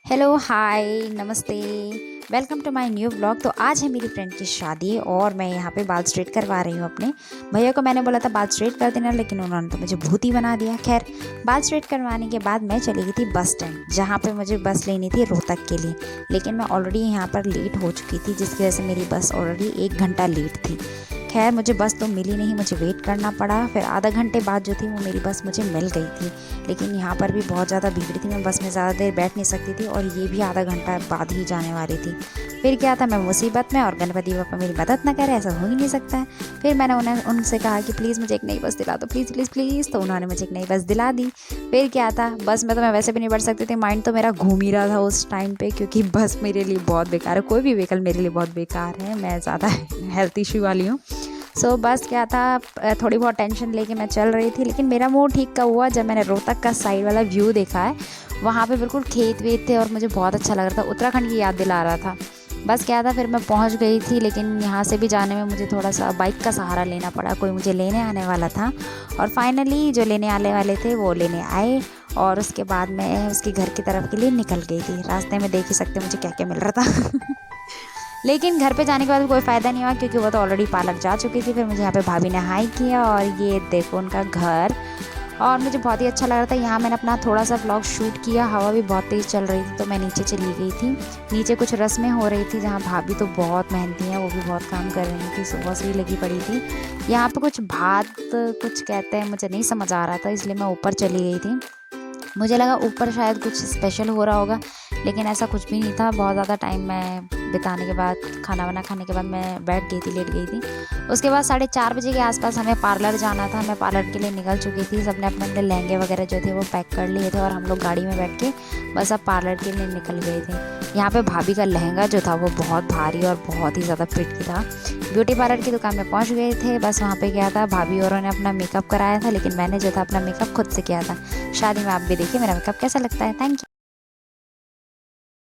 Hello, hi, नमस्ते, welcome to my new blog. तो आज है मेरी फ्रेंड की शादी और मैं यहाँ पे बाल स्ट्रेट करवा रही हूँ अपने भैया को। मैंने बोला था बाल स्ट्रेट कर देना, लेकिन उन्होंने तो मुझे भूती बना दिया। खैर, बाल स्ट्रेट करवाने के बाद मैं चली गई थी बस स्टैंड, जहाँ पे मुझे बस लेनी थी रोहतक के लिए। लेकिन मैं ऑलरेडी यहाँ पर लेट हो चुकी थी, जिसकी वजह से मेरी बस ऑलरेडी 1 घंटा लेट थी। खैर, मुझे बस तो मिली नहीं, मुझे वेट करना पड़ा। फिर आधा घंटे बाद जो थी वो मेरी बस मुझे मिल गई थी। लेकिन यहाँ पर भी बहुत ज़्यादा भीड़ थी, मैं बस में ज़्यादा देर बैठ नहीं सकती थी और ये भी आधा घंटा बाद ही जाने वाली थी। फिर क्या था, मैं मुसीबत में और गणपति बापा मेरी मदद ना करे, ऐसा हो ही नहीं सकता है। फिर मैंने उनसे कहा कि प्लीज़ मुझे एक नई बस दिला दो, प्लीज़ प्लीज़ प्लीज़। तो उन्होंने मुझे एक नई बस दिला दी। फिर क्या था, बस में तो मैं वैसे भी नहीं बैठ सकती थी, माइंड तो मेरा घूम ही रहा था उस टाइम पे, क्योंकि बस मेरे लिए बहुत बेकार है। कोई भी व्हीकल मेरे लिए बहुत बेकार है, मैं ज़्यादा हेल्थ इशू वाली हूँ। बस क्या था, थोड़ी बहुत टेंशन लेके मैं चल रही थी। लेकिन मेरा मूड ठीक कब हुआ, जब मैंने रोहतक का साइड वाला व्यू देखा है। वहाँ पे बिल्कुल खेत वेत थे और मुझे बहुत अच्छा लग रहा था, उत्तराखंड की याद दिला रहा था। बस क्या था, फिर मैं पहुँच गई थी। लेकिन यहाँ से भी जाने में मुझे थोड़ा सा बाइक का सहारा लेना पड़ा, कोई मुझे लेने आने वाला था। और फाइनली जो लेने आने वाले थे वो लेने आए। और उसके बाद मैं उसके घर की तरफ के लिए निकल गई थी। रास्ते में देख ही सकते मुझे क्या क्या मिल रहा था। लेकिन घर पे जाने के बाद कोई फ़ायदा नहीं हुआ, क्योंकि वो तो ऑलरेडी पार्लर जा चुकी थी। फिर मुझे यहाँ पे भाभी ने हाई किया और ये देखो उनका घर। और मुझे बहुत ही अच्छा लग रहा था। यहाँ मैंने अपना थोड़ा सा व्लॉग शूट किया। हवा भी बहुत तेज़ चल रही थी, तो मैं नीचे चली गई थी। नीचे कुछ रस्में हो रही थी, जहाँ भाभी तो बहुत मेहनती हैं, वो भी बहुत काम कर रही थी, सुबह से ही लगी पड़ी थी। यहाँ पे कुछ भात कुछ कहते हैं, मुझे नहीं समझ आ रहा था, इसलिए मैं ऊपर चली गई थी। मुझे लगा ऊपर शायद कुछ स्पेशल हो रहा होगा, लेकिन ऐसा कुछ भी नहीं था। बहुत ज़्यादा टाइम मैं बिताने के बाद, खाना वाना खाने के बाद मैं बैठ गई थी, लेट गई थी। उसके बाद 4:30 बजे के आसपास हमें पार्लर जाना था। मैं पार्लर के लिए निकल चुकी थी। सबने अपने अपने लहंगे वगैरह जो थे वो पैक कर लिए थे और हम लोग गाड़ी में बैठ के बस अब पार्लर के लिए निकल गए थे। यहाँ पे भाभी का लहंगा जो था वो बहुत भारी और बहुत ही ज़्यादा प्रिटी था। ब्यूटी पार्लर की दुकान में पहुँच गए थे। बस वहाँ पे क्या था, भाभी औरों ने अपना मेकअप कराया था, लेकिन मैंने जो था अपना मेकअप खुद से किया था। शादी में आप भी देखिए मेरा मेकअप कैसा लगता है। Thank you.